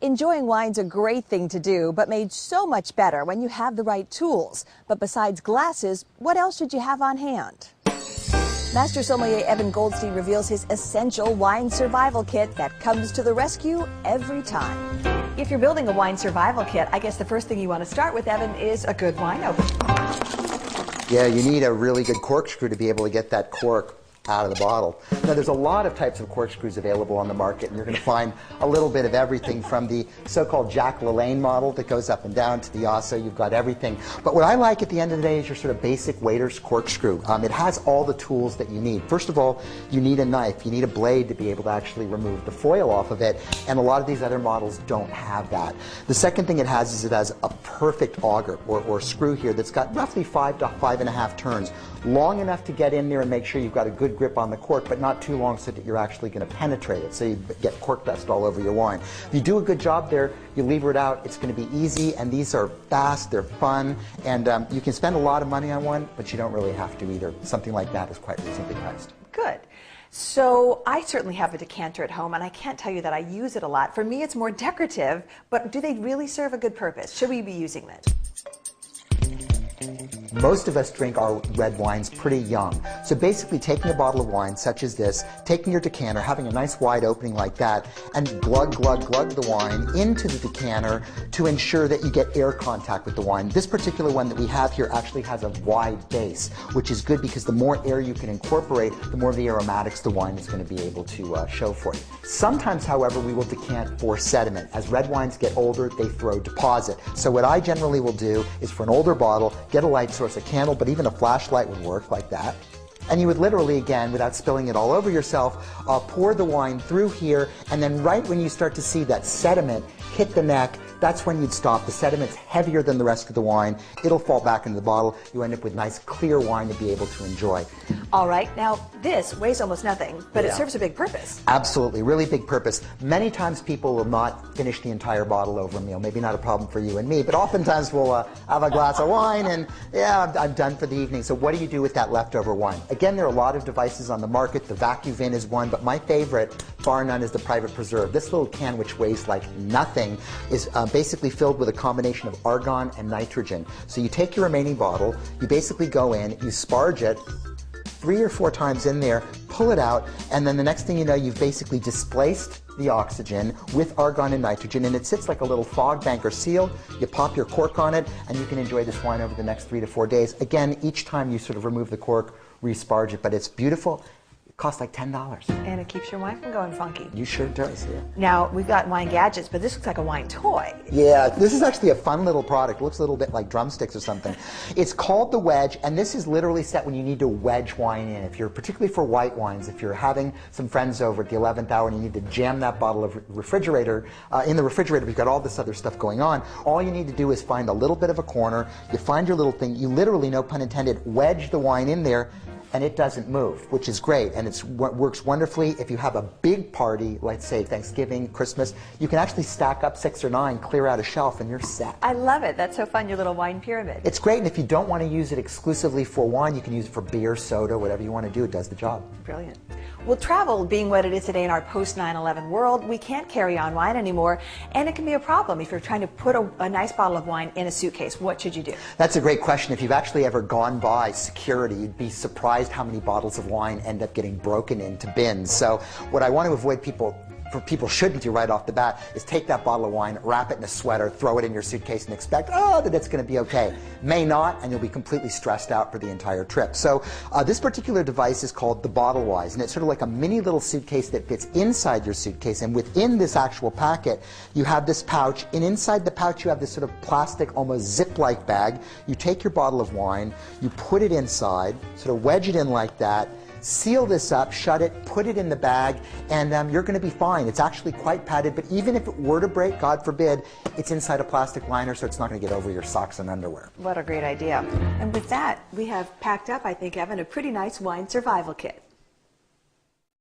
Enjoying wine's a great thing to do, but made so much better when you have the right tools. But besides glasses, what else should you have on hand? Master sommelier Evan Goldstein reveals his essential wine survival kit that comes to the rescue every time. If you're building a wine survival kit, I guess the first thing you want to start with, Evan, is a good wine opener. Yeah, you need a really good corkscrew to be able to get that cork out of the bottle. Now, there's a lot of types of corkscrews available on the market, and you're going to find a little bit of everything from the so-called Jack LaLanne model that goes up and down to the Osso. You've got everything. But what I like at the end of the day is your sort of basic waiter's corkscrew. It has all the tools that you need. First of all, you need a knife. You need a blade to be able to actually remove the foil off of it, and a lot of these other models don't have that. The second thing it has a perfect auger or screw here that's got roughly 5 to 5.5 turns, long enough to get in there and make sure you've got a good grip on the cork, but not too long so that you're actually going to penetrate it, so you get cork dust all over your wine. If you do a good job there, you lever it out, it's going to be easy, and these are fast, they're fun, and you can spend a lot of money on one, but you don't really have to either. Something like that is quite reasonably priced. Good. So I certainly have a decanter at home, and I can't tell you that I use it a lot. For me, it's more decorative, but do they really serve a good purpose? Should we be using it? Most of us drink our red wines pretty young. So basically taking a bottle of wine such as this, taking your decanter, having a nice wide opening like that, and glug, glug, glug the wine into the decanter to ensure that you get air contact with the wine. This particular one that we have here actually has a wide base, which is good because the more air you can incorporate, the more of the aromatics the wine is going to be able to show for you. Sometimes, however, we will decant for sediment. As red wines get older, they throw deposit. So what I generally will do is, for an older bottle, get a light source, a candle, but even a flashlight would work like that. And you would literally, again, without spilling it all over yourself, pour the wine through here, and then right when you start to see that sediment hit the neck, that's when you'd stop. The sediment's heavier than the rest of the wine. It'll fall back into the bottle. You end up with nice, clear wine to be able to enjoy. All right. Now, this weighs almost nothing, but it serves a big purpose. Absolutely. Really big purpose. Many times people will not finish the entire bottle over a meal. Maybe not a problem for you and me, but oftentimes we'll have a glass of wine and, yeah, I'm done for the evening. So what do you do with that leftover wine? Again, there are a lot of devices on the market. The VacuVin is one, but my favorite, bar none, is the Private Preserve. This little can, which weighs like nothing, is basically filled with a combination of argon and nitrogen. So you take your remaining bottle, you basically go in, you sparge it 3 or 4 times in there, pull it out, and then the next thing you know, you've basically displaced the oxygen with argon and nitrogen, and it sits like a little fog bank or seal. You pop your cork on it, and you can enjoy this wine over the next 3 to 4 days. Again, each time you sort of remove the cork, resparge it, but it's beautiful. Costs like $10. And it keeps your wine from going funky. You sure does, yeah. Now, we've got wine gadgets, but this looks like a wine toy. Yeah, this is actually a fun little product. It looks a little bit like drumsticks or something. It's called the wedge, and this is literally set when you need to wedge wine in. If you're, particularly for white wines, if you're having some friends over at the 11th hour and you need to jam that bottle of refrigerator, in the refrigerator, you've got all this other stuff going on, all you need to do is find a little bit of a corner, you find your little thing, you literally, no pun intended, wedge the wine in there, and it doesn't move, which is great, and it works wonderfully. If you have a big party, let's say Thanksgiving, Christmas, you can actually stack up 6 or 9, clear out a shelf, and you're set. I love it. That's so fun, your little wine pyramid. It's great, and if you don't want to use it exclusively for wine, you can use it for beer, soda, whatever you want to do. It does the job. Brilliant. Well, travel being what it is today in our post-9/11 world, we can't carry on wine anymore, and it can be a problem if you're trying to put a nice bottle of wine in a suitcase. What should you do? That's a great question. If you've actually ever gone by security, you'd be surprised how many bottles of wine end up getting broken into bins. So what I want to avoid people shouldn't do right off the bat is take that bottle of wine, wrap it in a sweater, throw it in your suitcase and expect, that it's going to be okay. May not, and you'll be completely stressed out for the entire trip. So this particular device is called the Bottle Wise, and it's sort of like a mini little suitcase that fits inside your suitcase, and within this actual packet you have this pouch, and inside the pouch you have this sort of plastic, almost zip-like bag. You take your bottle of wine, you put it inside, sort of wedge it in like that, seal this up, shut it, put it in the bag, and you're going to be fine. It's actually quite padded, but even if it were to break, God forbid, it's inside a plastic liner, so it's not going to get over your socks and underwear. What a great idea. And with that, we have packed up, I think, Evan, a pretty nice wine survival kit.